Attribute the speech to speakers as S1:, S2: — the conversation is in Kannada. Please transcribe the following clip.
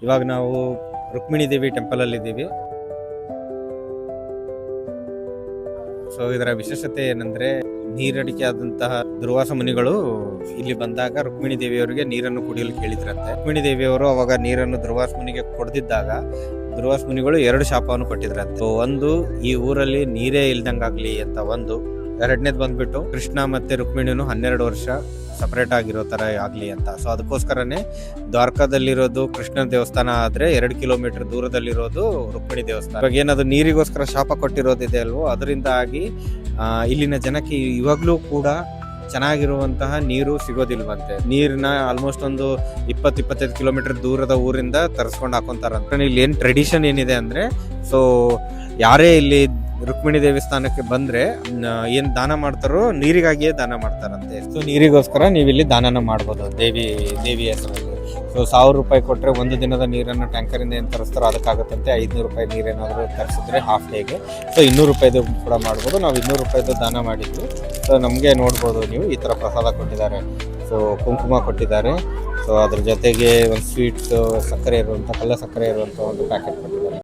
S1: ಇವಾಗ ನಾವು ರುಕ್ಮಿಣಿ ದೇವಿ ಟೆಂಪಲಲ್ಲಿ ಇದ್ದೀವಿ. ಸೊ ಇದರ ವಿಶೇಷತೆ ಏನಂದ್ರೆ, ನೀರಡಿಕೆ ಆದಂತಹ ದುರ್ವಾಸ ಮುನಿಗಳು ಇಲ್ಲಿ ಬಂದಾಗ ರುಕ್ಮಿಣಿ ದೇವಿಯವರಿಗೆ ನೀರನ್ನು ಕುಡಿಯಲು ಕೇಳಿದ್ರಂತೆ. ರುಕ್ಮಿಣಿ ದೇವಿಯವರು ಅವಾಗ ನೀರನ್ನು ದುರ್ವಾಸ ಮುನಿಗೆ ಕೊಡದಿದ್ದಾಗ ದುರ್ವಾಸ ಮುನಿಗಳು 2 ಶಾಪವನ್ನು ಕೊಟ್ಟಿದ್ರಂತೆ. ಒಂದು, ಈ ಊರಲ್ಲಿ ನೀರೇ ಇಲ್ದಂಗಾಗ್ಲಿ ಅಂತ ಒಂದು. ಎರಡನೇದು ಬಂದ್ಬಿಟ್ಟು, ಕೃಷ್ಣ ಮತ್ತೆ ರುಕ್ಮಿಣಿನು 12 ವರ್ಷ ಸಪರೇಟ್ ಆಗಿರೋ ತರ ಆಗ್ಲಿ ಅಂತ. ಸೊ ಅದಕ್ಕೋಸ್ಕರನೇ ದ್ವಾರಕಾದಲ್ಲಿರೋದು ಕೃಷ್ಣ ದೇವಸ್ಥಾನ ಆದ್ರೆ 2 ಕಿಲೋಮೀಟರ್ ದೂರದಲ್ಲಿರೋದು ರುಕ್ಮಿಣಿ ದೇವಸ್ಥಾನ. ಇವಾಗ ಏನದು ನೀರಿಗೋಸ್ಕರ ಶಾಪ ಕೊಟ್ಟಿರೋದಿದೆ ಅಲ್ವೋ, ಅದರಿಂದ ಆಗಿ ಇಲ್ಲಿನ ಜನಕ್ಕೆ ಇವಾಗ್ಲೂ ಕೂಡ ಚೆನ್ನಾಗಿರುವಂತಹ ನೀರು ಸಿಗೋದಿಲ್ವಂತೆ. ನೀರನ್ನ ಆಲ್ಮೋಸ್ಟ್ ಒಂದು 20-25 ಕಿಲೋಮೀಟರ್ ದೂರದ ಊರಿಂದ ತರಿಸ್ಕೊಂಡು ಹಾಕೊಂತಾರಂತೆ. ಇಲ್ಲಿ ಏನ್ ಟ್ರೆಡಿಷನ್ ಏನಿದೆ ಅಂದ್ರೆ, ಸೊ ಯಾರೇ ಇಲ್ಲಿ ರುಕ್ಮಿಣಿ ದೇವಸ್ಥಾನಕ್ಕೆ ಬಂದ್ರೆ ಏನ್ ದಾನ ಮಾಡ್ತಾರೋ ನೀರಿಗಾಗಿಯೇ ದಾನ ಮಾಡ್ತಾರಂತೆ. ಸೊ ನೀರಿಗೋಸ್ಕರ ನೀವು ಇಲ್ಲಿ ದಾನನ ಮಾಡ್ಬೋದು ದೇವಿ ಹೆಸರಲ್ಲಿ. ಸೊ 1000 ರೂಪಾಯಿ ಕೊಟ್ರೆ ಒಂದು ದಿನದ ನೀರನ್ನು ಟ್ಯಾಂಕರ್ ಇಂದ ಏನ್ ತರಿಸ್ತಾರೋ ಅದಕ್ಕಾಗತ್ತಂತೆ. 500 ರೂಪಾಯಿ ನೀರೇನಾದ್ರು ತರಿಸಿದ್ರೆ ಹಾಫ್ ಡೇಗೆ ಸೊ 200 ರೂಪಾಯಿದು ಕೂಡ ಮಾಡ್ಬೋದು. ನಾವು 200 ರೂಪಾಯಿದು ದಾನ ಮಾಡಿದ್ವಿ. ಸೊ ನಮಗೆ ನೋಡ್ಬೋದು ನೀವು, ಈ ತರ ಪ್ರಸಾದ ಕೊಟ್ಟಿದ್ದಾರೆ. ಸೊ ಕುಂಕುಮ ಕೊಟ್ಟಿದ್ದಾರೆ. ಸೊ ಅದ್ರ ಜೊತೆಗೆ ಒಂದು ಸ್ವೀಟ್ಸ್, ಸಕ್ಕರೆ ಇರುವಂತ, ಕಲ್ಲ ಸಕ್ಕರೆ ಇರುವಂತ ಒಂದು ಪ್ಯಾಕೆಟ್ ಕೊಟ್ಟಿದ್ದಾರೆ.